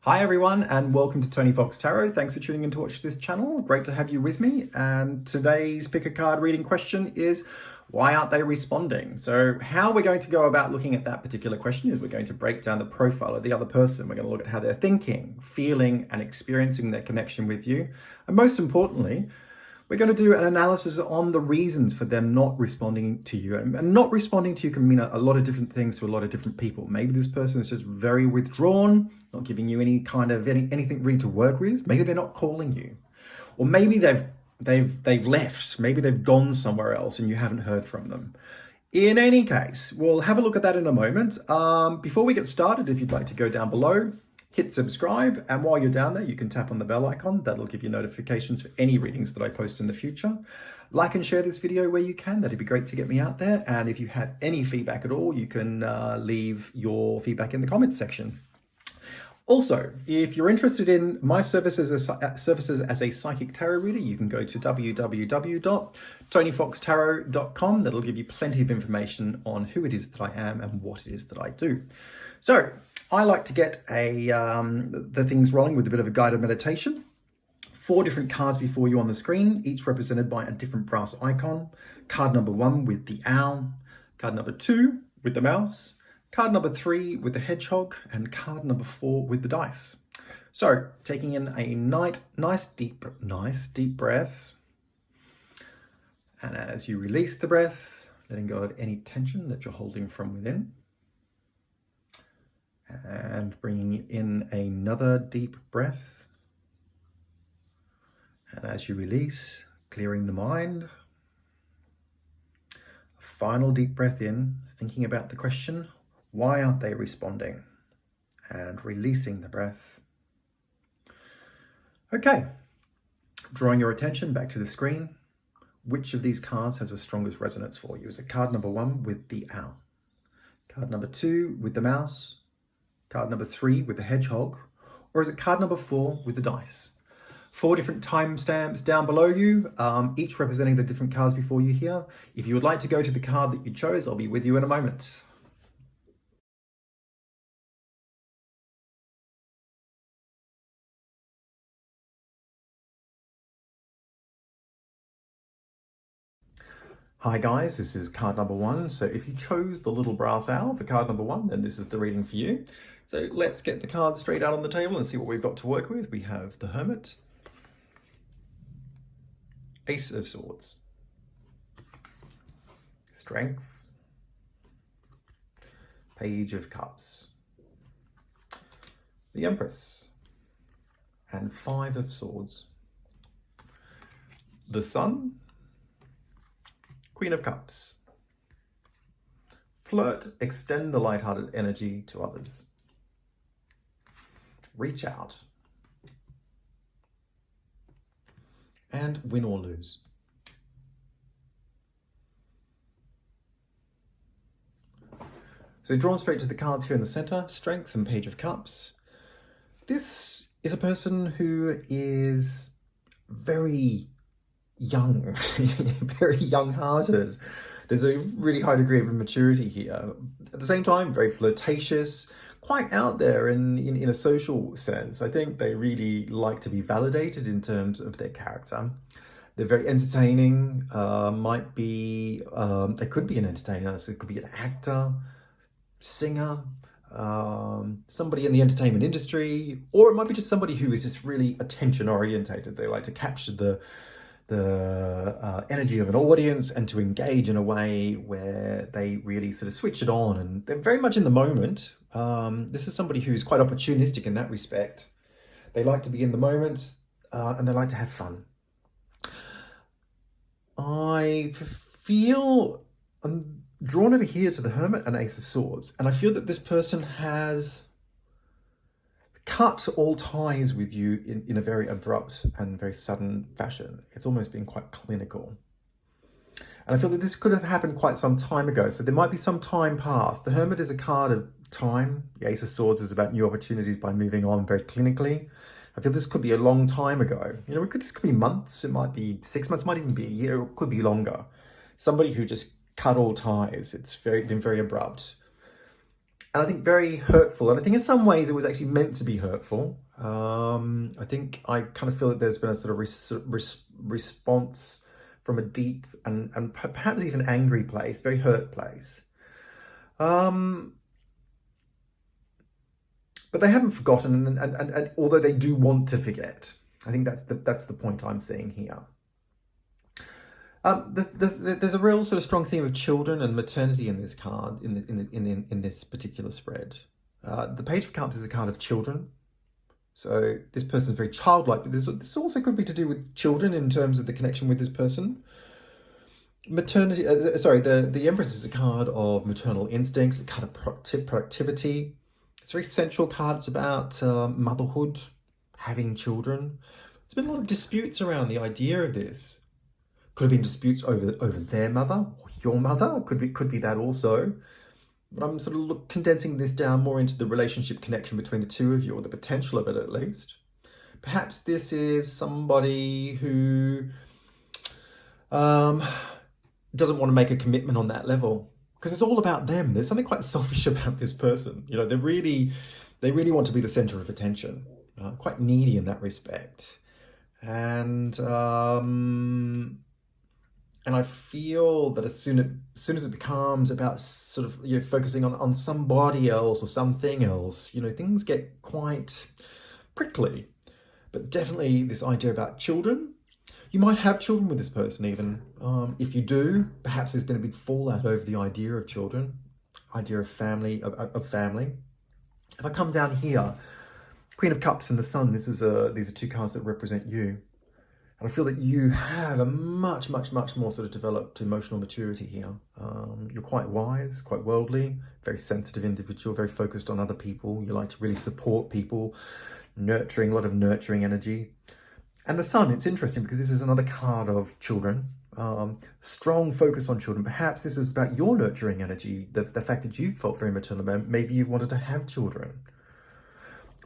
Hi everyone and welcome to Tony Fox Tarot. Thanks for tuning in to watch this channel. Great to have you with me. And today's pick a card reading question is, why aren't they responding? So how we're going to go about looking at that particular question is we're going to break down the profile of the other person. We're going to look at how they're thinking, feeling and experiencing their connection with you. And most importantly, we're going to do an analysis on the reasons for them not responding to you. And not responding to you can mean a lot of different things to a lot of different people. Maybe this person is just very withdrawn, not giving you any kind of anything really to work with. Maybe they're not calling you. Or maybe they've left. Maybe they've gone somewhere else and you haven't heard from them. In any case, we'll have a look at that in a moment. Before we get started, if you'd like to go down below, hit subscribe, and while you're down there, you can tap on the bell icon. That'll give you notifications for any readings that I post in the future. Like and share this video where you can. That'd be great to get me out there. And if you have any feedback at all, you can leave your feedback in the comments section. Also, if you're interested in my services as a psychic tarot reader, you can go to www.tonyfoxtarot.com. That'll give you plenty of information on who it is that I am and what it is that I do. So I like to get the things rolling with a bit of a guided meditation. 4 different cards before you on the screen, each represented by a different brass icon. Card number 1 with the owl, card number 2 with the mouse, card number 3 with the hedgehog, and card number 4 with the dice. So taking in a nice deep breath. And as you release the breath, letting go of any tension that you're holding from within. And bringing in another deep breath. And as you release, clearing the mind. A final deep breath in, thinking about the question, why aren't they responding? And releasing the breath. Okay, drawing your attention back to the screen. Which of these cards has the strongest resonance for you? Is it card number 1 with the owl? Card number 2 with the mouse? Card number 3 with the hedgehog, or is it card number 4 with the dice? 4 different timestamps down below you, each representing the different cards before you here. If you would like to go to the card that you chose, I'll be with you in a moment. Hi guys, this is card number 1. So if you chose the little brass owl for card number 1, then this is the reading for you. So let's get the cards straight out on the table and see what we've got to work with. We have the Hermit, Ace of Swords, Strength, Page of Cups, the Empress, and 5 of Swords, the Sun, Queen of Cups. Flirt, extend the light-hearted energy to others. Reach out. And win or lose. So drawn straight to the cards here in the center, Strength and Page of Cups. This is a person who is very young, very young-hearted. There's a really high degree of immaturity here. At the same time, very flirtatious, quite out there in a social sense. I think they really like to be validated in terms of their character. They're very entertaining, they could be an entertainer, so it could be an actor, singer, somebody in the entertainment industry, or it might be just somebody who is just really attention-orientated. They like to capture the energy of an audience and to engage in a way where they really sort of switch it on, and they're very much in the moment. This is somebody who's quite opportunistic in that respect. They like to be in the moment and they like to have fun. I feel I'm drawn over here to the Hermit and Ace of Swords, and I feel that this person has cut all ties with you in a very abrupt and very sudden fashion. It's almost been quite clinical. And I feel that this could have happened quite some time ago. So there might be some time past. The Hermit is a card of time. The Ace of Swords is about new opportunities by moving on very clinically. I feel this could be a long time ago. You know, this could be months. It might be 6 months, might even be a year. It could be longer. Somebody who just cut all ties. It's been very abrupt. And I think very hurtful. And I think in some ways it was actually meant to be hurtful. I think I kind of feel that there's been a sort of response from a deep and perhaps even angry place, very hurt place. But they haven't forgotten, and although they do want to forget, I think that's the point I'm seeing here. There's a real sort of strong theme of children and maternity in this card, in this particular spread. The Page of Cups is a card of children, so this person is very childlike. But this also could be to do with children in terms of the connection with this person. Maternity, the Empress is a card of maternal instincts, a card of productivity. It's a very central card. It's about motherhood, having children. There's been a lot of disputes around the idea of this. Could have been disputes over their mother or your mother. Could be that also. But I'm sort of condensing this down more into the relationship connection between the two of you, or the potential of it at least. Perhaps this is somebody who doesn't want to make a commitment on that level, because it's all about them. There's something quite selfish about this person. You know, they really want to be the center of attention. Quite needy in that respect, and I feel that as soon as it becomes about sort of focusing on somebody else or something else, things get quite prickly. But definitely this idea about children. You might have children with this person even. If you do, perhaps there's been a big fallout over the idea of children, idea of family, of family. If I come down here, Queen of Cups and the Sun, these are two cards that represent you. And I feel that you have a much more sort of developed emotional maturity here. You're quite wise, quite worldly, very sensitive individual, very focused on other people. You like to really support people, a lot of nurturing energy. And the Sun, it's interesting because this is another card of children. Strong focus on children. Perhaps this is about your nurturing energy, the fact that you felt very maternal. Maybe you've wanted to have children.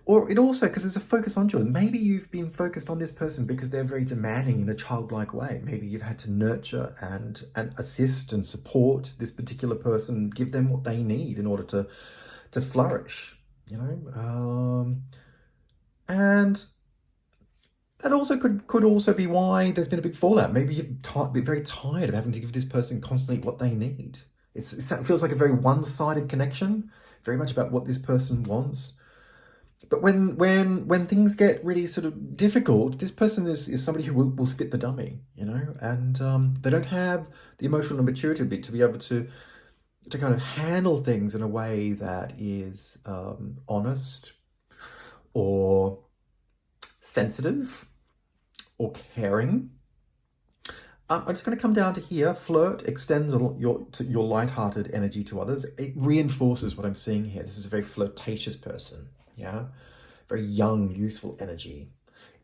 Or it also, because there's a focus on children, maybe you've been focused on this person because they're very demanding in a childlike way. Maybe you've had to nurture and assist and support this particular person, give them what they need in order to flourish, and that also could also be why there's been a big fallout. Maybe you've been very tired of having to give this person constantly what they need. It feels like a very one-sided connection, very much about what this person wants. But when things get really sort of difficult, this person is somebody who will spit the dummy, and they don't have the emotional maturity to be able to kind of handle things in a way that is honest or sensitive or caring. I'm just going to come down to here. Flirt extends your light-hearted energy to others. It reinforces what I'm seeing here. This is a very flirtatious person. Yeah, very young, useful energy.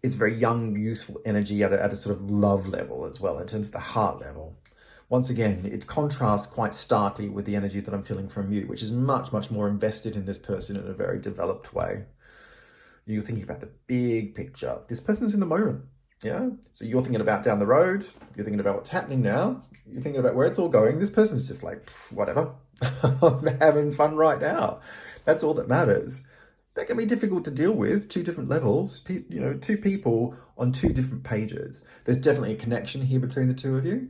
It's very young, useful energy at a sort of love level as well, in terms of the heart level. Once again, it contrasts quite starkly with the energy that I'm feeling from you, which is much more invested in this person in a very developed way. You're thinking about the big picture. This person's in the moment. Yeah, so you're thinking about down the road. You're thinking about what's happening now. You're thinking about where it's all going. This person's just like, whatever. I'm having fun right now. That's all that matters. That can be difficult to deal with, two different levels, two people on two different pages. There's definitely a connection here between the two of you,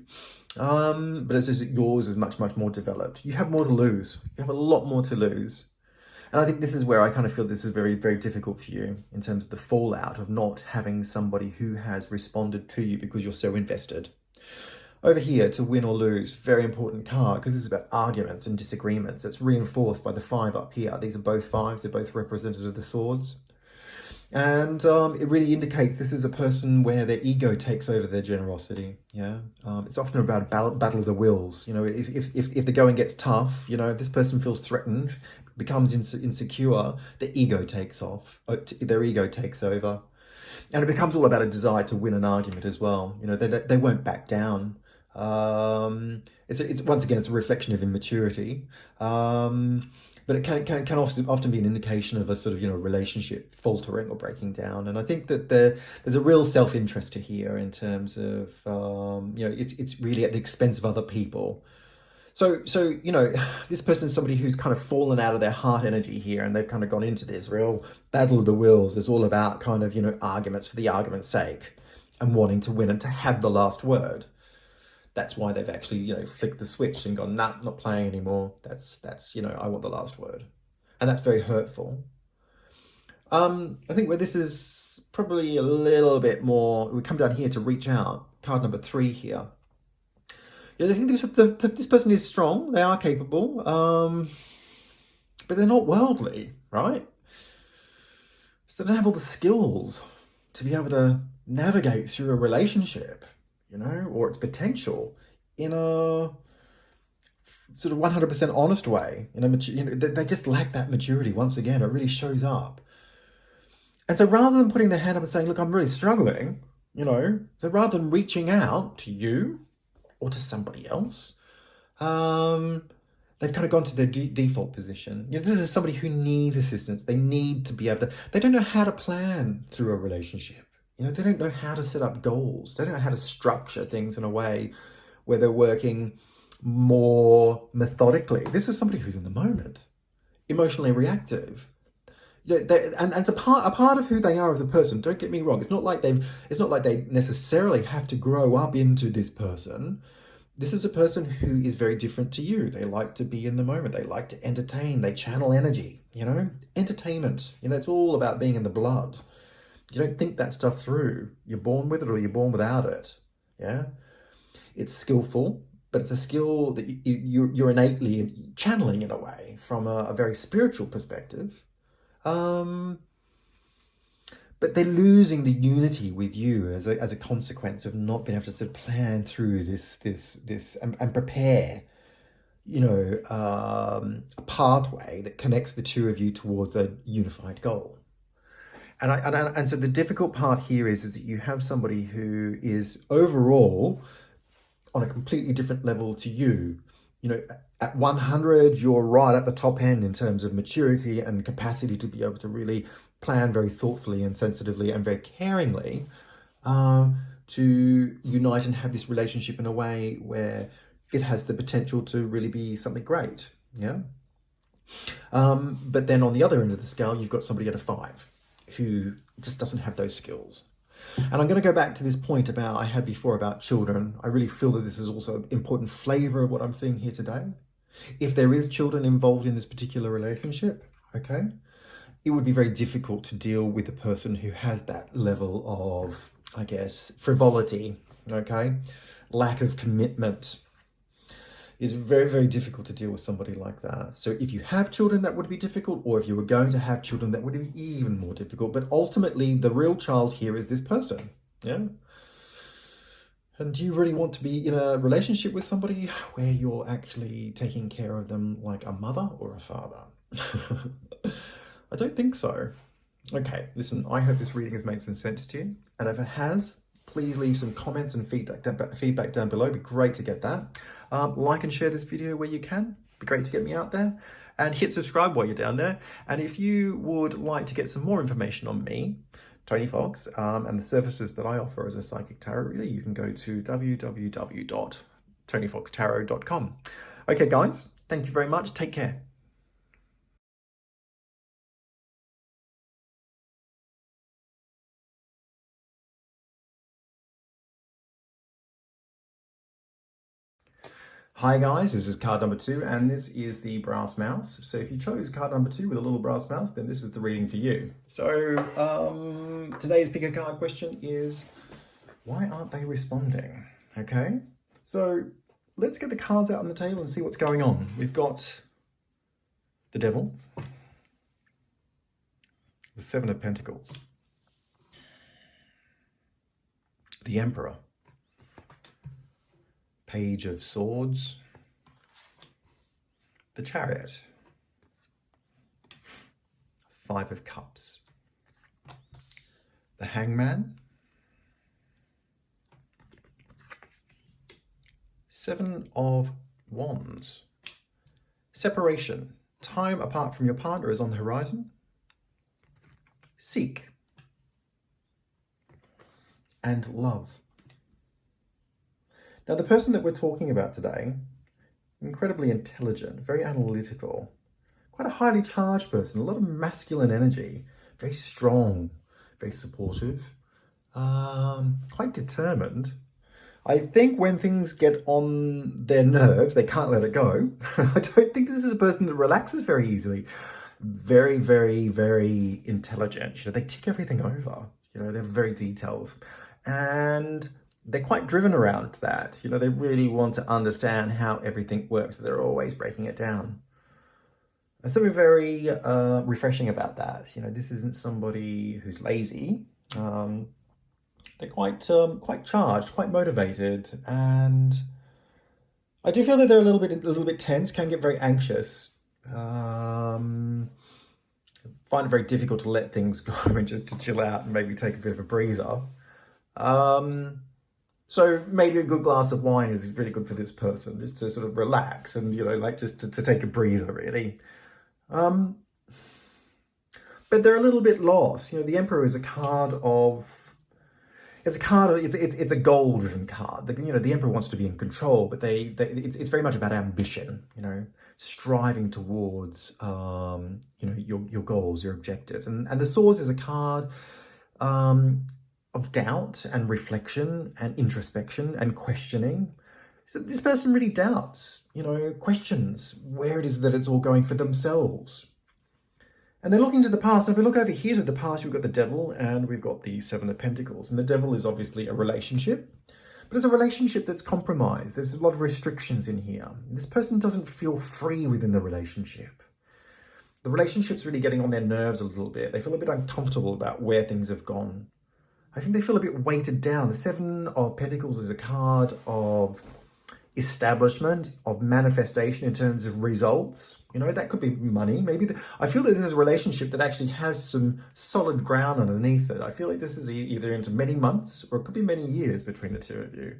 but it's just that yours is much more developed. You have more to lose. You have a lot more to lose. And I think this is where I kind of feel this is very difficult for you in terms of the fallout of not having somebody who has responded to you because you're so invested. Over here, to win or lose, very important card, because this is about arguments and disagreements. It's reinforced by the 5 up here. These are both 5s. They're both representative of the swords. And it really indicates this is a person where their ego takes over their generosity. Yeah, it's often about a battle of the wills. If the going gets tough, if this person feels threatened, becomes insecure, their ego takes off. Their ego takes over. And it becomes all about a desire to win an argument as well. They won't back down. It's once again, it's a reflection of immaturity, but it can often be an indication of a sort of relationship faltering or breaking down. And I think that there's a real self-interest here in terms of it's really at the expense of other people. So, this person is somebody who's kind of fallen out of their heart energy here, and they've kind of gone into this real battle of the wills. It's all about kind of, arguments for the argument's sake and wanting to win and to have the last word. That's why they've actually, flicked the switch and gone, nah, not playing anymore. That's, I want the last word. And that's very hurtful. I think where this is probably a little bit more, we come down here to reach out, card number 3 here. I think this person is strong. They are capable, but they're not worldly, right? So they don't have all the skills to be able to navigate through a relationship, or its potential in a sort of 100% honest way. They just lack that maturity. Once again, it really shows up. And so rather than putting their hand up and saying, look, I'm really struggling, so rather than reaching out to you, or to somebody else, they've kind of gone to their default position. This is somebody who needs assistance. They need to be able to, they don't know how to plan through a relationship. They don't know how to set up goals. They don't know how to structure things in a way where they're working more methodically. This is somebody who's in the moment, emotionally reactive. And it's a part of who they are as a person. Don't get me wrong. It's not like they necessarily have to grow up into this person. This is a person who is very different to you. They like to be in the moment. They like to entertain. They channel energy, entertainment. It's all about being in the blood. You don't think that stuff through. You're born with it or you're born without it. Yeah. It's skillful, but it's a skill that you're innately channeling in a way from a very spiritual perspective. But they're losing the unity with you as a consequence of not being able to sort of plan through this and prepare, a pathway that connects the two of you towards a unified goal. And so the difficult part here is that you have somebody who is overall on a completely different level to you. At 100, you're right at the top end in terms of maturity and capacity to be able to really plan very thoughtfully and sensitively and very caringly to unite and have this relationship in a way where it has the potential to really be something great. Yeah. But then on the other end of the scale, you've got somebody at a 5 who just doesn't have those skills. And I'm going to go back to this point I had before about children. I really feel that this is also an important flavor of what I'm seeing here today. If there is children involved in this particular relationship, okay, it would be very difficult to deal with a person who has that level of, I guess, frivolity, okay, lack of commitment. Is very, very difficult to deal with somebody like that. So if you have children, that would be difficult, or if you were going to have children, that would be even more difficult. But ultimately, the real child here is this person, yeah? And do you really want to be in a relationship with somebody where you're actually taking care of them like a mother or a father? I don't think so. Okay, listen, I hope this reading has made some sense to you. And if it has, please leave some comments and feedback down below. It'd be great to get that. Like and share this video where you can. It'd be great to get me out there. And hit subscribe while you're down there. And if you would like to get some more information on me, Tony Fox, and the services that I offer as a psychic tarot reader, you can go to www.tonyfoxtarot.com. Okay, guys, thank you very much. Take care. Hi guys, this is card number 2 and this is the brass mouse. So if you chose card number 2 with a little brass mouse, then this is the reading for you. So today's pick a card question is, why aren't they responding? Okay, so let's get the cards out on the table and see what's going on. We've got the Devil, the 7 of Pentacles, the Emperor, Page of Swords, the Chariot, 5 of Cups, the Hangman, 7 of Wands, separation, time apart from your partner is on the horizon, seek, and love. Now, the person that we're talking about today incredibly intelligent, very analytical, quite a highly charged person, a lot of masculine energy, very strong, very supportive, quite determined. I think when things get on their nerves, they can't let it go. I don't think this is a person that relaxes very easily. Very, very, very intelligent. They tick everything over. They're very detailed. And they're quite driven around that. They really want to understand how everything works. So they're always breaking it down. There's something very refreshing about that. This isn't somebody who's lazy. They're quite charged, quite motivated, and I do feel that they're a little bit tense, can get very anxious. Find it very difficult to let things go and just to chill out and maybe take a bit of a breather. So maybe a good glass of wine is really good for this person, just to sort of relax and, just to take a breather, really. But they're a little bit lost. The Emperor is a card of... It's a goal-driven card. The Emperor wants to be in control, but it's very much about ambition. Striving towards your goals, your objectives, and the Swords is a card of doubt and reflection and introspection and questioning. So this person really doubts, questions where it is that it's all going for themselves. And they're looking to the past. And if we look over here to the past, we've got the Devil and we've got the Seven of Pentacles. And the Devil is obviously a relationship, but it's a relationship that's compromised. There's a lot of restrictions in here. This person doesn't feel free within the relationship. The relationship's really getting on their nerves a little bit. They feel a bit uncomfortable about where things have gone. I think they feel a bit weighted down. The Seven of Pentacles is a card of establishment, of manifestation in terms of results. That could be money. I feel that this is a relationship that actually has some solid ground underneath it. I feel like this is either into many months or it could be many years between the two of you.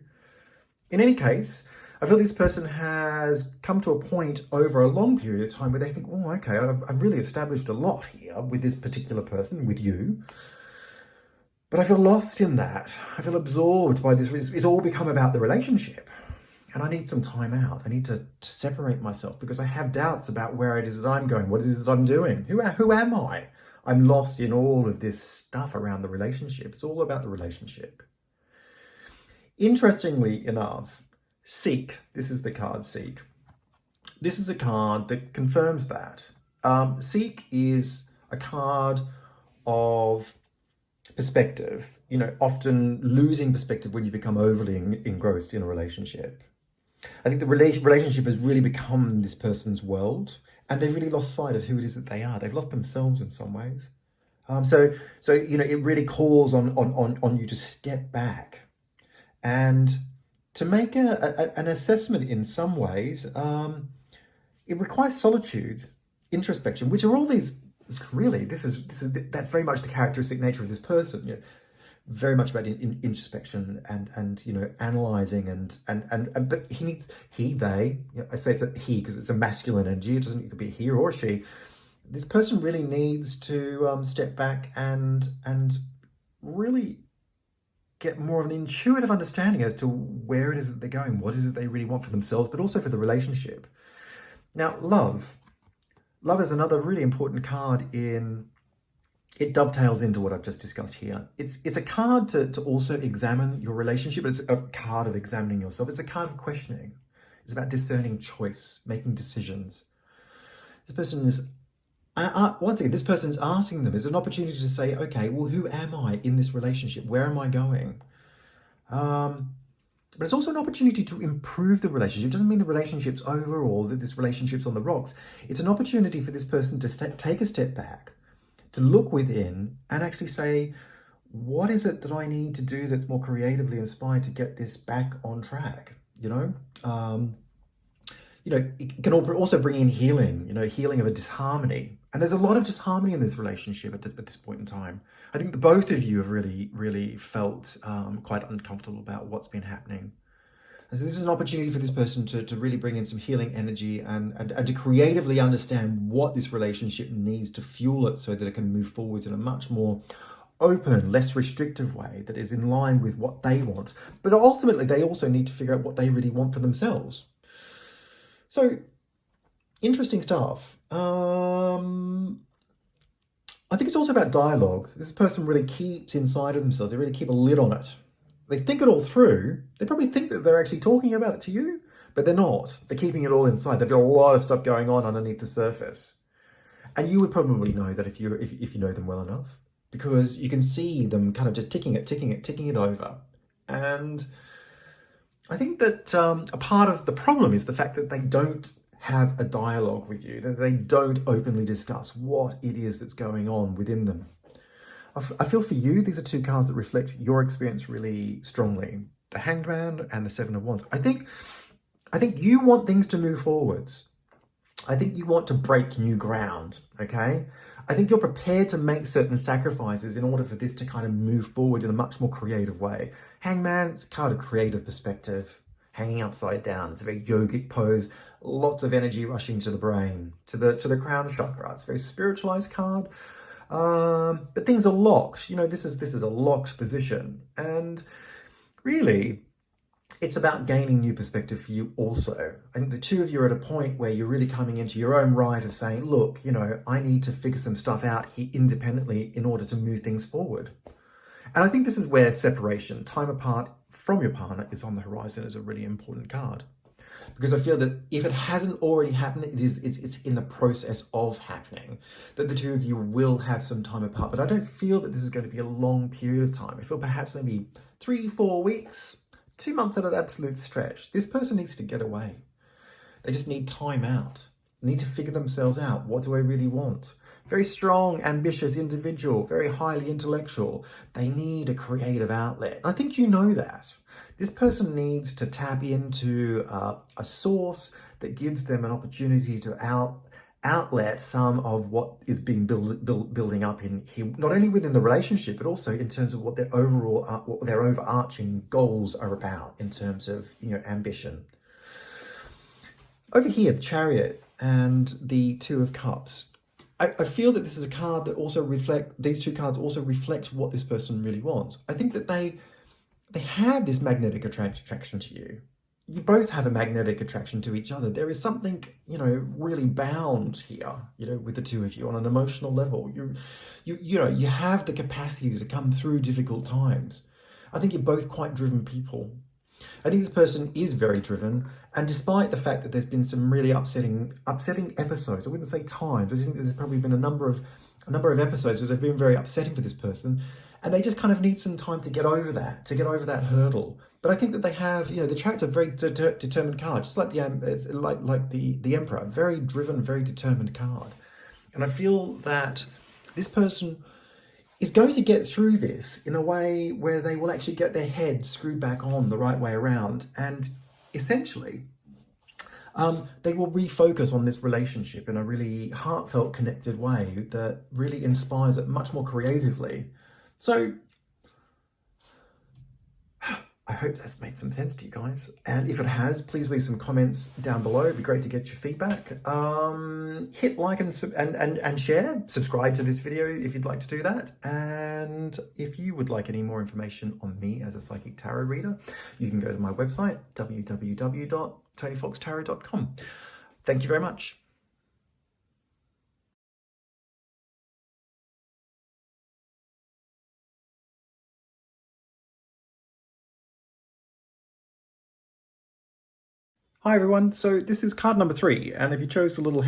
In any case, I feel this person has come to a point over a long period of time where they think, oh, okay, I've really established a lot here with this particular person, with you. But I feel lost in that. I feel absorbed by this. It's all become about the relationship. And I need some time out. I need to separate myself because I have doubts about where it is that I'm going, what it is that I'm doing. Who am I? I'm lost in all of this stuff around the relationship. It's all about the relationship. Interestingly enough, Seek, this is the card Seek. This is a card that confirms that. Seek is a card of perspective, often losing perspective when you become overly engrossed in a relationship. I think the relationship has really become this person's world and they've really lost sight of who it is that they are. They've lost themselves in some ways. So it really calls on you to step back and to make an assessment in some ways. It requires solitude, introspection, which are all these, really, that's very much the characteristic nature of this person. Very much about introspection and analyzing and but they I say it's a he because it's a masculine energy. It could be a he or a she. This person really needs to step back and really get more of an intuitive understanding as to where it is that they're going, what is it they really want for themselves, but also for the relationship. Now, love is another really important card it dovetails into what I've just discussed here. It's a card to also examine your relationship. It's a card of examining yourself. It's a card of questioning. It's about discerning choice, making decisions. This person is, once again, this person's asking them, is an opportunity to say, okay, well, who am I in this relationship? Where am I going? But it's also an opportunity to improve the relationship. It doesn't mean the relationship's over or that this relationship's on the rocks. It's an opportunity for this person to take a step back, to look within and actually say, what is it that I need to do that's more creatively inspired to get this back on track? It can also bring in healing, healing of a disharmony. And there's a lot of disharmony in this relationship at this point in time. I think that both of you have really, really felt quite uncomfortable about what's been happening. And so this is an opportunity for this person to really bring in some healing energy and to creatively understand what this relationship needs to fuel it so that it can move forwards in a much more open, less restrictive way that is in line with what they want. But ultimately, they also need to figure out what they really want for themselves. So, interesting stuff. I think it's also about dialogue. This person really keeps inside of themselves. They really keep a lid on it. They think it all through. They probably think that they're actually talking about it to you, but they're not. They're keeping it all inside. They've got a lot of stuff going on underneath the surface. And you would probably know that if you know them well enough, because you can see them kind of just ticking it over. And I think that a part of the problem is the fact that they don't have a dialogue with you, that they don't openly discuss what it is that's going on within them. I feel for you, these are two cards that reflect your experience really strongly. The Hanged Man and the Seven of Wands. I think you want things to move forwards. I think you want to break new ground, okay? I think you're prepared to make certain sacrifices in order for this to kind of move forward in a much more creative way. Hangman, it's a card of creative perspective. Hanging upside down. It's a very yogic pose. Lots of energy rushing to the brain, to the crown chakra. It's a very spiritualized card. But things are locked. You know, this is a locked position. And really, it's about gaining new perspective for you also. I think the two of you are at a point where you're really coming into your own right of saying, look, you know, I need to figure some stuff out here independently in order to move things forward. And I think this is where separation, time apart from your partner, is on the horizon as a really important card. Because I feel that if it hasn't already happened, it's in the process of happening, that the two of you will have some time apart. But I don't feel that this is going to be a long period of time. I feel perhaps maybe 3-4 weeks, 2 months at an absolute stretch. This person needs to get away. They just need time out. They need to figure themselves out. What do I really want? Very strong, ambitious individual, very highly intellectual. They need a creative outlet. I think you know that. This person needs to tap into a source that gives them an opportunity to outlet some of what is being building up in here, not only within the relationship, but also in terms of what their overall, what their overarching goals are about in terms of, you know, ambition. Over here, the Chariot and the Two of Cups. I feel that this is a card that also these two cards also reflect what this person really wants. I think that they have this magnetic attraction to you. You both have a magnetic attraction to each other. There is something, you know, really bound here, you know, with the two of you on an emotional level. You have the capacity to come through difficult times. I think you're both quite driven people. I think this person is very driven, and despite the fact that there's been some really upsetting episodes, I wouldn't say times, I think there's probably been a number of episodes that have been very upsetting for this person, and they just kind of need some time to get over that hurdle. But I think that they have, you know, the Chariot's a very determined card, just like the Emperor, a very driven, very determined card. And I feel that this person is going to get through this in a way where they will actually get their head screwed back on the right way around. And essentially, they will refocus on this relationship in a really heartfelt, connected way that really inspires it much more creatively. So I hope that's made some sense to you guys. And if it has, please leave some comments down below. It'd be great to get your feedback. Hit like and share. Subscribe to this video if you'd like to do that. And if you would like any more information on me as a psychic tarot reader, you can go to my website, www.tonyfoxtarot.com. Thank you very much. Hi everyone, so this is card number 3, and if you chose the little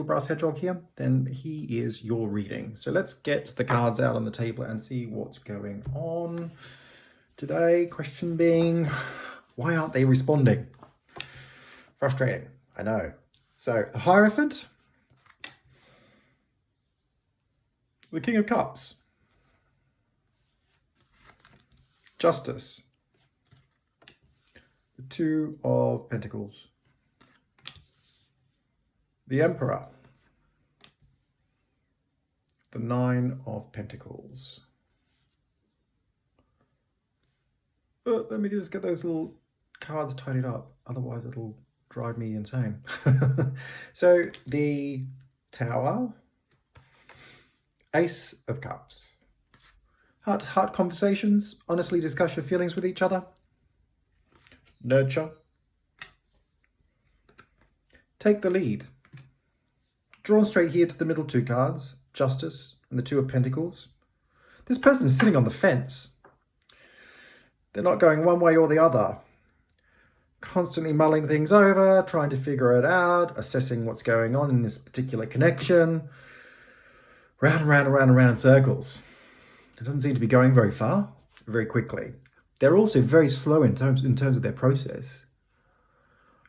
brass hedgehog here, then he is your reading. So let's get the cards out on the table and see what's going on today. Question being, why aren't they responding? Frustrating, I know. So the Hierophant, the King of Cups, Justice, the Two of Pentacles, the Emperor, the Nine of Pentacles. But let me just get those little cards tidied up, otherwise it'll drive me insane. So the Tower, Ace of Cups. Heart-to-heart conversations, honestly discuss your feelings with each other. Nurture. take the lead. Drawn straight here to the middle two cards, Justice and the Two of Pentacles. This person is sitting on the fence. They're not going one way or the other. Constantly mulling things over, trying to figure it out, assessing what's going on in this particular connection. Round and round and round and round in circles. It doesn't seem to be going very far, very quickly. They're also very slow in terms of their process.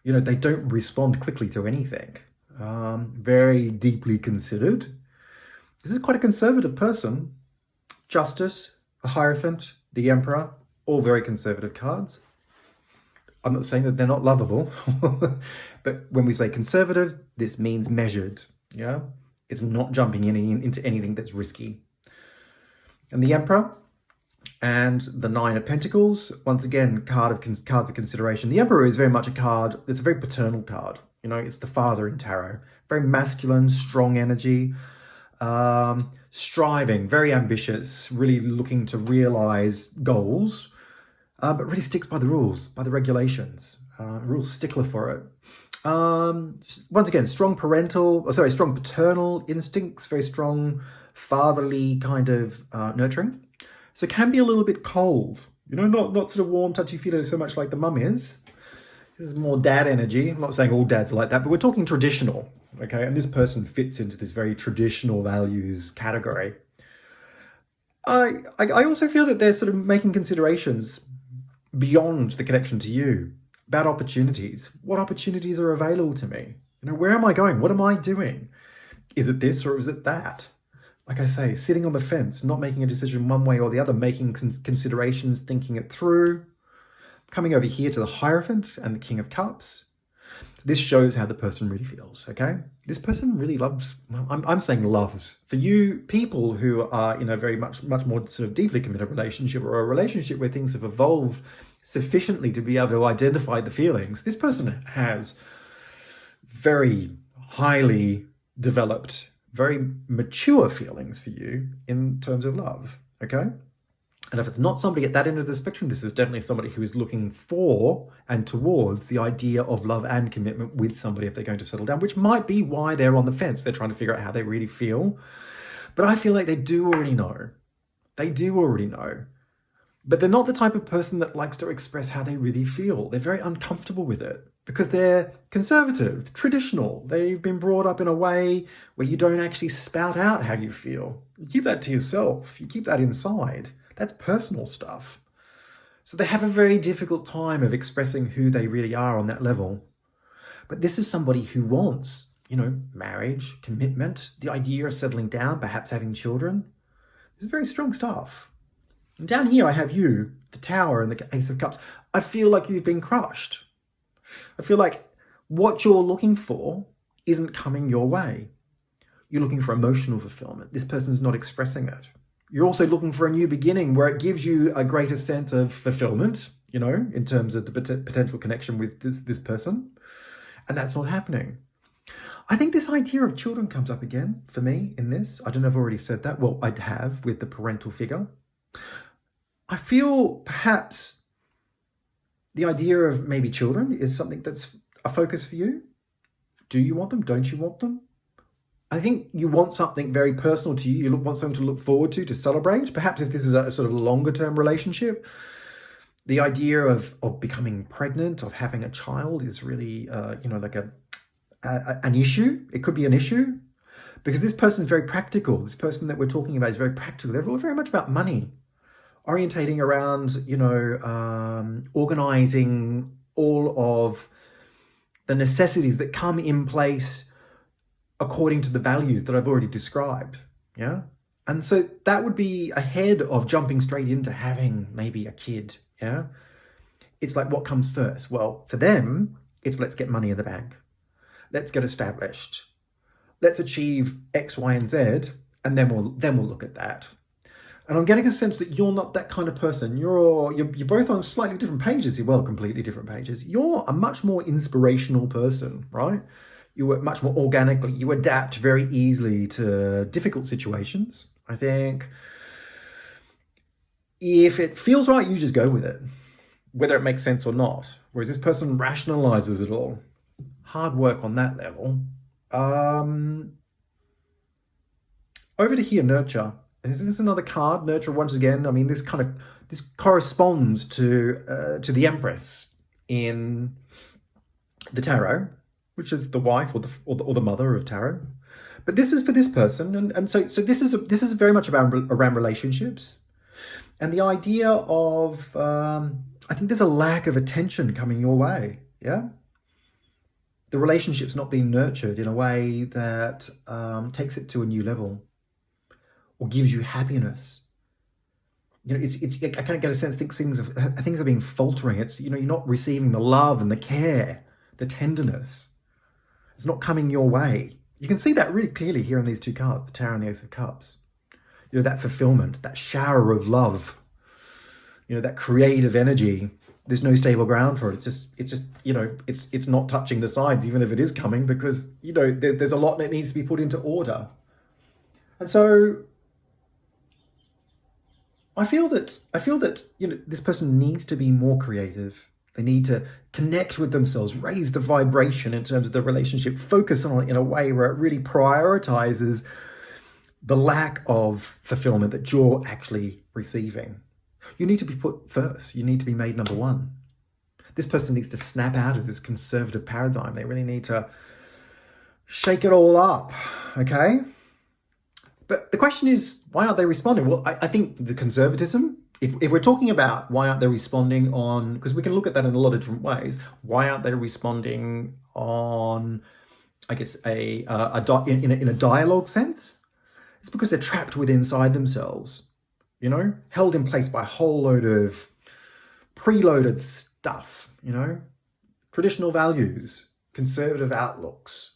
You know, they don't respond quickly to anything. Very deeply considered. This is quite a conservative person. Justice, the Hierophant, the Emperor, all very conservative cards. I'm not saying that they're not lovable, but when we say conservative, this means measured. Yeah, it's not jumping into anything that's risky. And the Emperor and the Nine of Pentacles, once again, cards of consideration. The Emperor is very much a card. It's a very paternal card. You know, it's the father in tarot. Very masculine, strong energy, striving, very ambitious, really looking to realize goals, but really sticks by the rules, by the regulations. Real stickler for it. Once again, strong paternal instincts, very strong fatherly kind of nurturing. So it can be a little bit cold, you know, not sort of warm, touchy-feely so much like the mum is. This is more dad energy. I'm not saying all dads are like that, but we're talking traditional, okay? And this person fits into this very traditional values category. I also feel that they're sort of making considerations beyond the connection to you about opportunities. What opportunities are available to me? You know, where am I going? What am I doing? Is it this or is it that? Like I say, sitting on the fence, not making a decision one way or the other, making considerations, thinking it through. Coming over here to the Hierophant and the King of Cups. This shows how the person really feels, okay? This person really loves, well, I'm saying loves. For you people who are in a very much more sort of deeply committed relationship, or a relationship where things have evolved sufficiently to be able to identify the feelings, this person has very highly developed, very mature feelings for you in terms of love, okay? And if it's not somebody at that end of the spectrum, this is definitely somebody who is looking for and towards the idea of love and commitment with somebody if they're going to settle down, which might be why they're on the fence. They're trying to figure out how they really feel. But I feel like they do already know. They do already know. But they're not the type of person that likes to express how they really feel. They're very uncomfortable with it because they're conservative, traditional. They've been brought up in a way where you don't actually spout out how you feel. You keep that to yourself. You keep that inside. That's personal stuff. So they have a very difficult time of expressing who they really are on that level. But this is somebody who wants, you know, marriage, commitment, the idea of settling down, perhaps having children. This is very strong stuff. And down here I have you, the Tower and the Ace of Cups. I feel like you've been crushed. I feel like what you're looking for isn't coming your way. You're looking for emotional fulfillment. This person's not expressing it. You're also looking for a new beginning where it gives you a greater sense of fulfillment, you know, in terms of the potential connection with this person. And that's not happening. I think this idea of children comes up again for me in this. I don't know if I've already said that. Well, I'd have with the parental figure. I feel perhaps the idea of maybe children is something that's a focus for you. Do you want them? Don't you want them? I think you want something very personal to you. You want something to look forward to celebrate. Perhaps if this is a sort of longer term relationship, the idea of becoming pregnant, of having a child is really, you know, like an issue. It could be an issue because this person is very practical. This person that we're talking about is very practical. They're very much about money, orientating around, you know, organizing all of the necessities that come in place according to the values that I've already described, yeah? And so that would be ahead of jumping straight into having maybe a kid, yeah? It's like, what comes first? Well, for them, it's let's get money in the bank. Let's get established. Let's achieve X, Y, and Z, and then we'll look at that. And I'm getting a sense that you're not that kind of person. You're both on slightly different pages here, well, completely different pages. You're a much more inspirational person, right? You work much more organically. You adapt very easily to difficult situations. I think if it feels right, you just go with it, whether it makes sense or not. Whereas this person rationalizes it all. hard work on that level. Over to here, nurture. Is this another card? Nurture once again. I mean, this corresponds to the Empress in the tarot, which is the wife or the mother of tarot. But this is for this person, and so this is very much around relationships, and the idea of I think there's a lack of attention coming your way. Yeah, the relationship's not being nurtured in a way that takes it to a new level or gives you happiness. You know, it's I kind of get a sense that things are being faltering. It's, you know, you're not receiving the love and the care, the tenderness. It's not coming your way. You can see that really clearly here in these two cards, the Tower and the Ace of Cups. You know, that fulfillment, that shower of love, you know, that creative energy. There's no stable ground for it. It's just, you know, it's not touching the sides, even if it is coming, because, you know, there's a lot that needs to be put into order. And so I feel that, you know, this person needs to be more creative. They need to connect with themselves, raise the vibration in terms of the relationship, focus on it in a way where it really prioritizes the lack of fulfillment that you're actually receiving. You need to be put first. You need to be made number one. This person needs to snap out of this conservative paradigm. They really need to shake it all up, okay? But the question is, why aren't they responding? Well, I think the conservatism, if we're talking about why aren't they responding on, because we can look at that in a lot of different ways, why aren't they responding on, I guess, in a dialogue sense? It's because they're trapped inside themselves, you know, held in place by a whole load of preloaded stuff, you know, traditional values, conservative outlooks,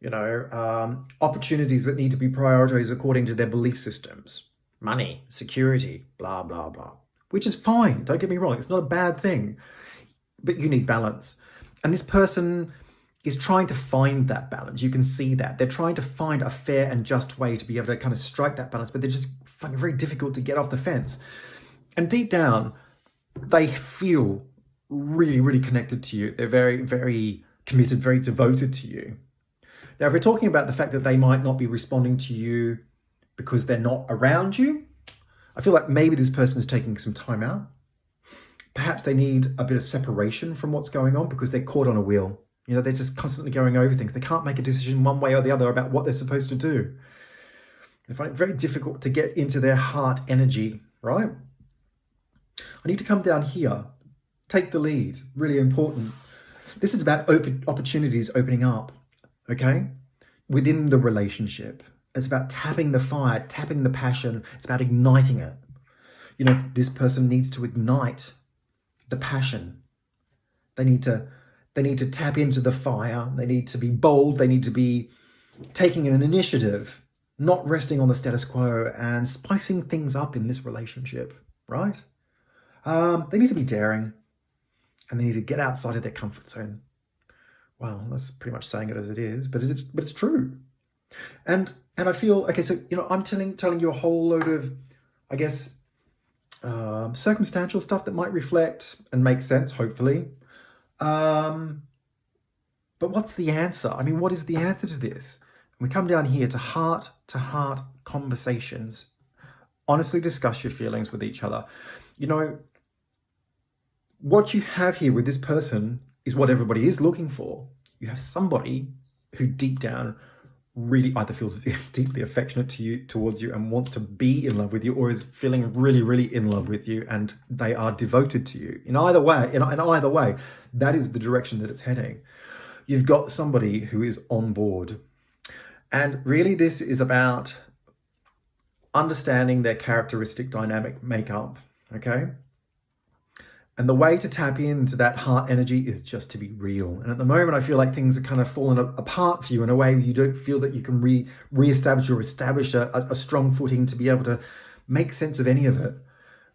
you know, opportunities that need to be prioritized according to their belief systems, money, security, blah, blah, blah, which is fine. Don't get me wrong. It's not a bad thing, but you need balance. And this person is trying to find that balance. You can see that. They're trying to find a fair and just way to be able to kind of strike that balance, but they're just finding it very difficult to get off the fence. And deep down, they feel really, really connected to you. They're very, very committed, very devoted to you. Now, if we're talking about the fact that they might not be responding to you because they're not around you, I feel like maybe this person is taking some time out. Perhaps they need a bit of separation from what's going on because they're caught on a wheel. You know, they're just constantly going over things. They can't make a decision one way or the other about what they're supposed to do. They find it very difficult to get into their heart energy, right? I need to come down here, take the lead, really important. This is about opportunities opening up, okay? Within the relationship. It's about tapping the fire, tapping the passion. It's about igniting it. You know, this person needs to ignite the passion. They need to tap into the fire. They need to be bold. They need to be taking an initiative, not resting on the status quo and spicing things up in this relationship, right? They need to be daring, and they need to get outside of their comfort zone. Well, that's pretty much saying it as it is, but it's true. And I feel, okay, so, you know, I'm telling you a whole load of, I guess, circumstantial stuff that might reflect and make sense, hopefully. But what's the answer? I mean, what is the answer to this? We come down here to heart conversations. Honestly discuss your feelings with each other. You know, what you have here with this person is what everybody is looking for. You have somebody who deep down really either feels deeply affectionate towards you and wants to be in love with you, or is feeling really, really in love with you, and they are devoted to you. In either way, that is the direction that it's heading. You've got somebody who is on board. And really this is about understanding their characteristic dynamic makeup, okay? And the way to tap into that heart energy is just to be real. And at the moment, I feel like things are kind of falling apart for you in a way where you don't feel that you can re-establish or establish a strong footing to be able to make sense of any of it.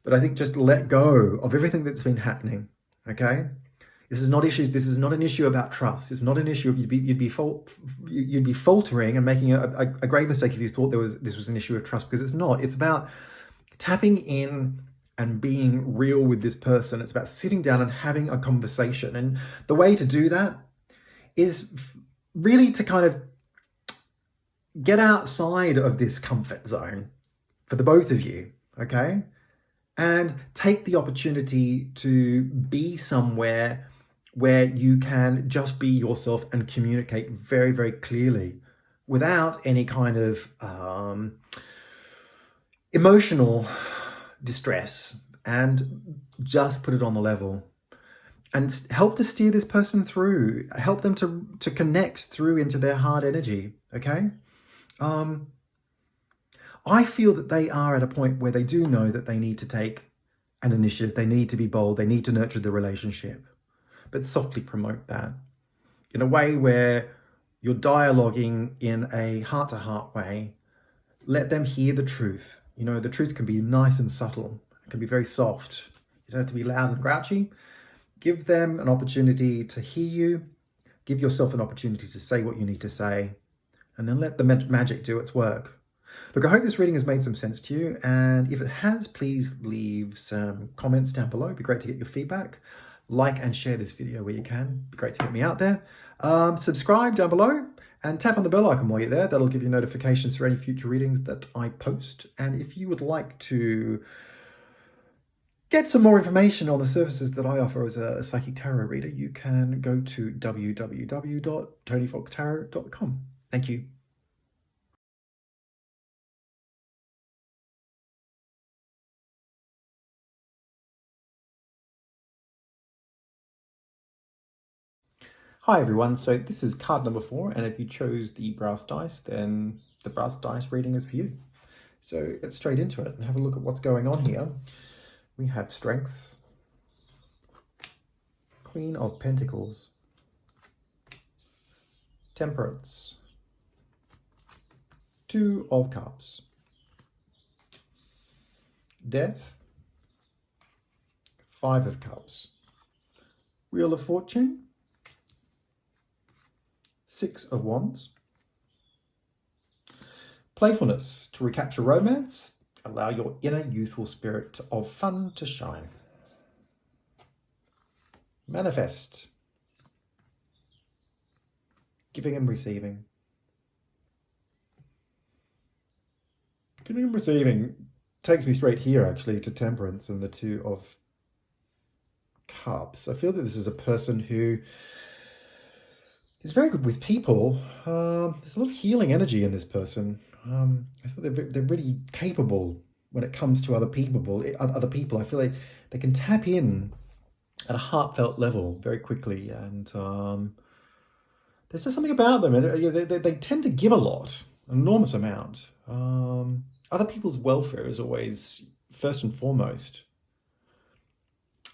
But I think just let go of everything that's been happening, okay? This is not an issue about trust. It's not an issue of you'd be faltering and making a grave mistake if you thought this was an issue of trust, because it's not. It's about tapping in and being real with this person. It's about sitting down and having a conversation. And the way to do that is really to kind of get outside of this comfort zone for the both of you, okay? And take the opportunity to be somewhere where you can just be yourself and communicate very, very clearly without any kind of emotional distress, and just put it on the level and help to steer this person through, help them to connect through into their heart energy, okay? I feel that they are at a point where they do know that they need to take an initiative, they need to be bold, they need to nurture the relationship, but softly promote that in a way where you're dialoguing in a heart-to-heart way. Let them hear the truth. You know, the truth can be nice and subtle. It can be very soft. You don't have to be loud and grouchy. Give them an opportunity to hear you. Give yourself an opportunity to say what you need to say, and then let the magic do its work. Look, I hope this reading has made some sense to you, and if it has, please leave some comments down below. It'd be great to get your feedback. Like and share this video where you can. It'd be great to get me out there. Subscribe down below and tap on the bell icon while you're there. That'll give you notifications for any future readings that I post. And if you would like to get some more information on the services that I offer as a psychic tarot reader, you can go to www.tonyfoxtarot.com. Thank you. Hi everyone, so this is card number 4, and if you chose the brass dice, then the brass dice reading is for you. So let's straight into it and have a look at what's going on here. We have Strengths, Queen of Pentacles, Temperance, Two of Cups, Death, Five of Cups, Wheel of Fortune, Six of Wands, Playfulness, to recapture romance, allow your inner youthful spirit of fun to shine. Manifest, giving and receiving. Giving and receiving takes me straight here, actually, to Temperance and the Two of Cups. I feel that this is a person who is very good with people. There's a lot of healing energy in this person. I feel they're really capable when it comes to other people. I feel like they can tap in at a heartfelt level very quickly, and there's just something about them. They tend to give a lot, an enormous amount. Other people's welfare is always first and foremost.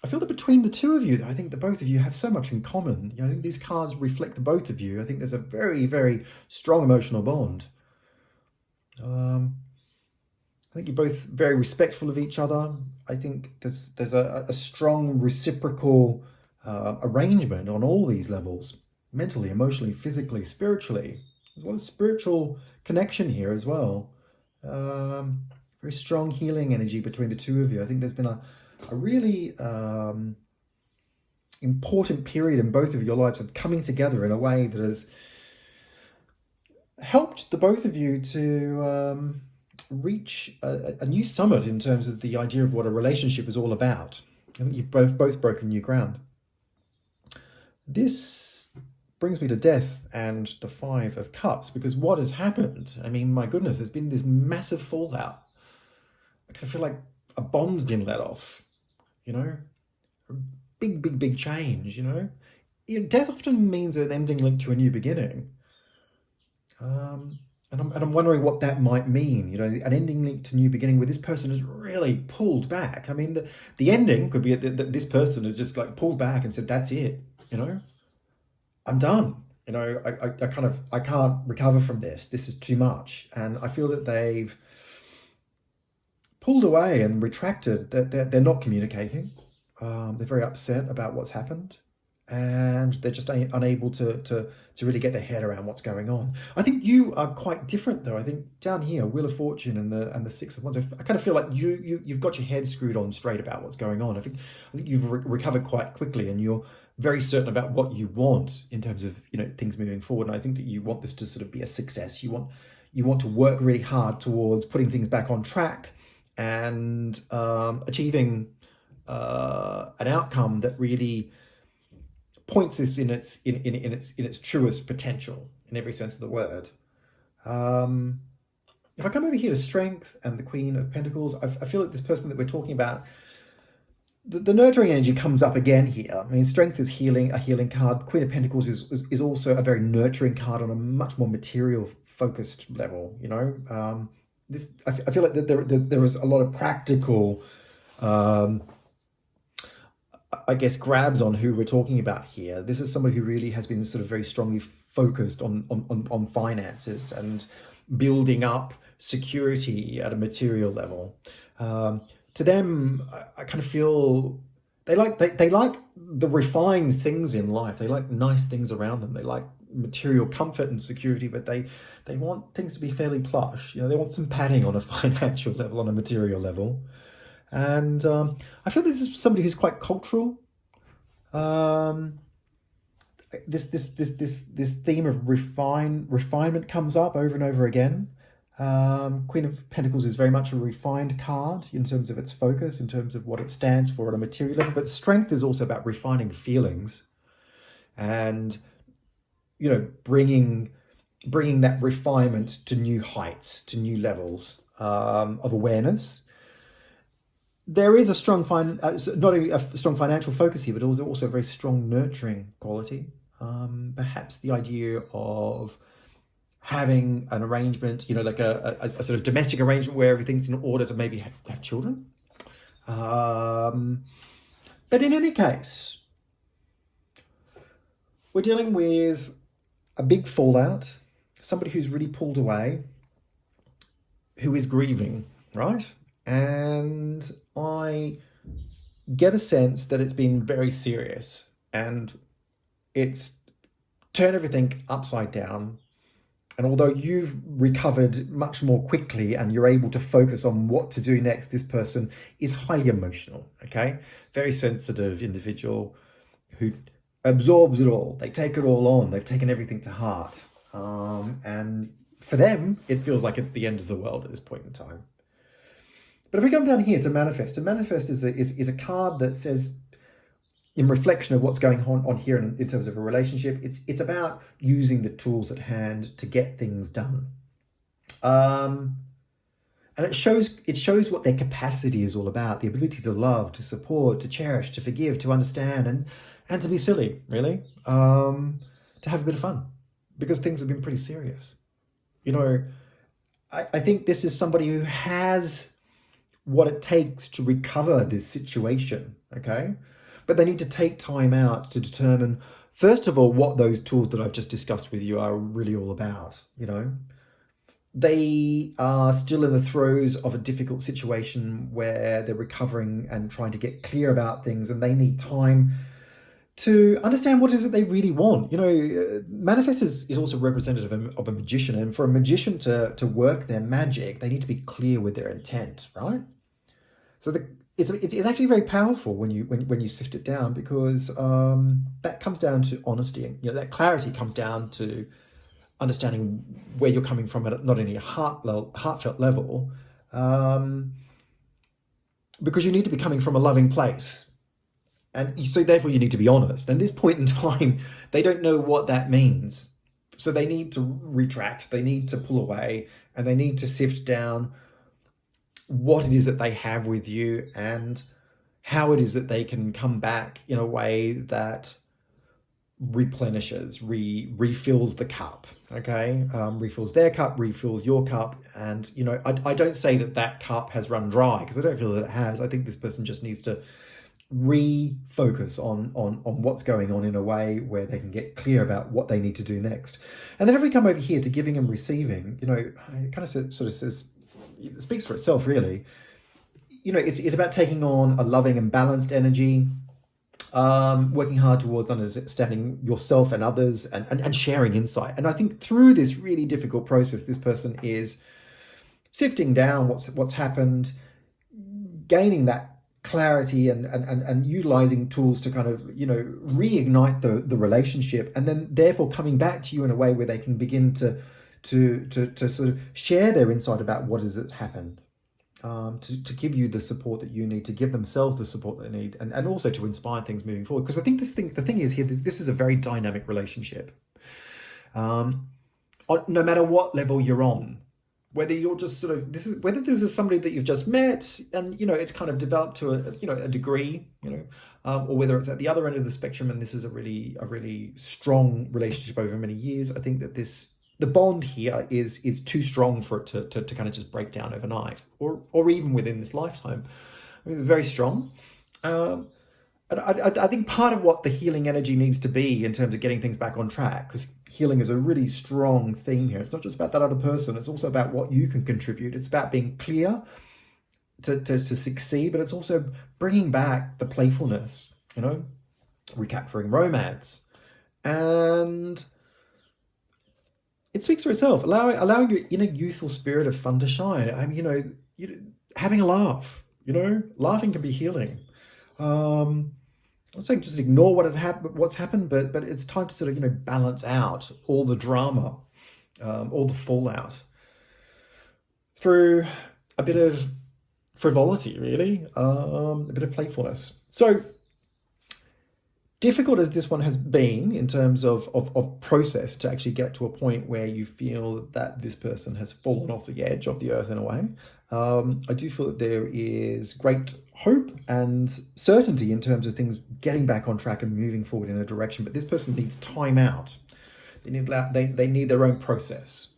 I feel that between the two of you, I think the both of you have so much in common. I think these cards reflect the both of you. I think there's a very, very strong emotional bond. I think you're both very respectful of each other. I think there's a strong reciprocal arrangement on all these levels. Mentally, emotionally, physically, spiritually. There's a lot of spiritual connection here as well. Very strong healing energy between the two of you. I think there's been a really important period in both of your lives of coming together in a way that has helped the both of you to reach a new summit in terms of the idea of what a relationship is all about. I think you've both broken new ground. This brings me to Death and the Five of Cups, because what has happened, I mean, my goodness, there's been this massive fallout. I kind of feel like a bomb's been let off. You know, a big change, you know. Death often means an ending linked to a new beginning. And I'm wondering what that might mean, you know, an ending linked to new beginning where this person has really pulled back. I mean, the ending could be that this person has just like pulled back and said, that's it, you know, I'm done. You know, I can't recover from this. This is too much. And I feel that they've pulled away and retracted, that they're not communicating. They're very upset about what's happened, and they're just unable to really get their head around what's going on. I think you are quite different, though. I think down here, Wheel of Fortune and the Six of Wands, I kind of feel like you've got your head screwed on straight about what's going on. I think you've recovered quite quickly, and you're very certain about what you want in terms of, things moving forward. And I think that you want this to sort of be a success. You want to work really hard towards putting things back on track and achieving an outcome that really points this in its truest potential in every sense of the word. If I come over here to Strength and the Queen of Pentacles, I feel like this person that we're talking about, the nurturing energy comes up again here. I mean, Strength is healing, a healing card. Queen of Pentacles is also a very nurturing card on a much more material focused level. I feel like that there is a lot of practical, I guess, grabs on who we're talking about here. This is somebody who really has been sort of very strongly focused on finances and building up security at a material level. To them, I kind of feel they like the refined things in life. They like nice things around them. They like material comfort and security, but they want things to be fairly plush. They want some padding on a financial level, on a material level. And I feel this is somebody who's quite cultural. This theme of refinement comes up over and over again. Queen of Pentacles is very much a refined card in terms of its focus, in terms of what it stands for at a material level. But Strength is also about refining feelings and, bringing that refinement to new heights, to new levels of awareness. There is a strong not only a strong financial focus here, but also a very strong nurturing quality. Perhaps the idea of having an arrangement, like a sort of domestic arrangement where everything's in order to maybe have children. But in any case, we're dealing with a big fallout, somebody who's really pulled away, who is grieving, right? And I get a sense that it's been very serious and it's turned everything upside down. And although you've recovered much more quickly and you're able to focus on what to do next, this person is highly emotional, okay? Very sensitive individual who absorbs it all. They take it all on. They've taken everything to heart. And for them, it feels like it's the end of the world at this point in time. But if we come down here to manifest is a card that says, in reflection of what's going on here in terms of a relationship, it's about using the tools at hand to get things done. And it shows what their capacity is all about, the ability to love, to support, to cherish, to forgive, to understand, and to be silly, really, to have a bit of fun, because things have been pretty serious. I think this is somebody who has what it takes to recover this situation, okay? But they need to take time out to determine, first of all, what those tools that I've just discussed with you are really all about, They are still in the throes of a difficult situation where they're recovering and trying to get clear about things, and they need time to understand what it is that they really want. Manifest is also representative of a magician, and for a magician to work their magic, they need to be clear with their intent, right? So it's actually very powerful when you sift it down, because that comes down to honesty, and that clarity comes down to understanding where you're coming from at not only a heartfelt level, because you need to be coming from a loving place, and so therefore you need to be honest. And at this point in time, they don't know what that means, so they need to retract, they need to pull away, and they need to sift down what it is that they have with you and how it is that they can come back in a way that replenishes, refills the cup, okay? Refills their cup, refills your cup. And, I don't say that cup has run dry, because I don't feel that it has. I think this person just needs to refocus on what's going on in a way where they can get clear about what they need to do next. And then if we come over here to giving and receiving, it kind of sort of says, it speaks for itself, really. It's about taking on a loving and balanced energy, working hard towards understanding yourself and others, and sharing insight. And I think through this really difficult process, this person is sifting down what's happened, gaining that clarity and utilizing tools to kind of, reignite the relationship, and then therefore coming back to you in a way where they can begin to sort of share their insight about what is it happened, to give you the support that you need, to give themselves the support that they need, and also to inspire things moving forward. Because I think the thing is here, this is a very dynamic relationship. No matter what level you're on, whether you're just sort of, whether this is somebody that you've just met and, it's kind of developed to a degree, or whether it's at the other end of the spectrum and this is a really strong relationship over many years. I think that the bond here is too strong for it to kind of just break down overnight, or even within this lifetime. I mean, very strong. And I think part of what the healing energy needs to be in terms of getting things back on track, because healing is a really strong theme here. It's not just about that other person. It's also about what you can contribute. It's about being clear to succeed, but it's also bringing back the playfulness, recapturing romance. And it speaks for itself, allowing your inner youthful spirit of fun to shine. I mean, having a laugh, laughing can be healing. I'm not saying just ignore what's happened, but it's time to sort of, balance out all the drama, all the fallout through a bit of frivolity, really, a bit of playfulness. So difficult as this one has been in terms of process to actually get to a point where you feel that this person has fallen off the edge of the earth in a way, I do feel that there is great hope and certainty in terms of things getting back on track and moving forward in a direction. But this person needs time out. They need their own process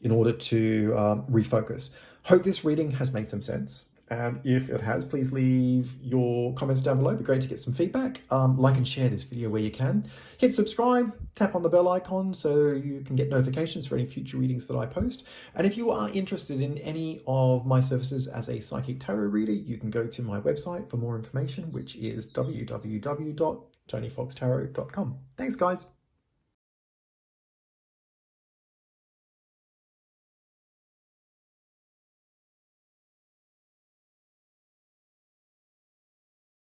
in order to refocus. Hope this reading has made some sense. And if it has, please leave your comments down below. It'd be great to get some feedback. Like and share this video where you can. Hit subscribe, tap on the bell icon so you can get notifications for any future readings that I post. And if you are interested in any of my services as a psychic tarot reader, you can go to my website for more information, which is www.tonyfoxtarot.com. Thanks, guys.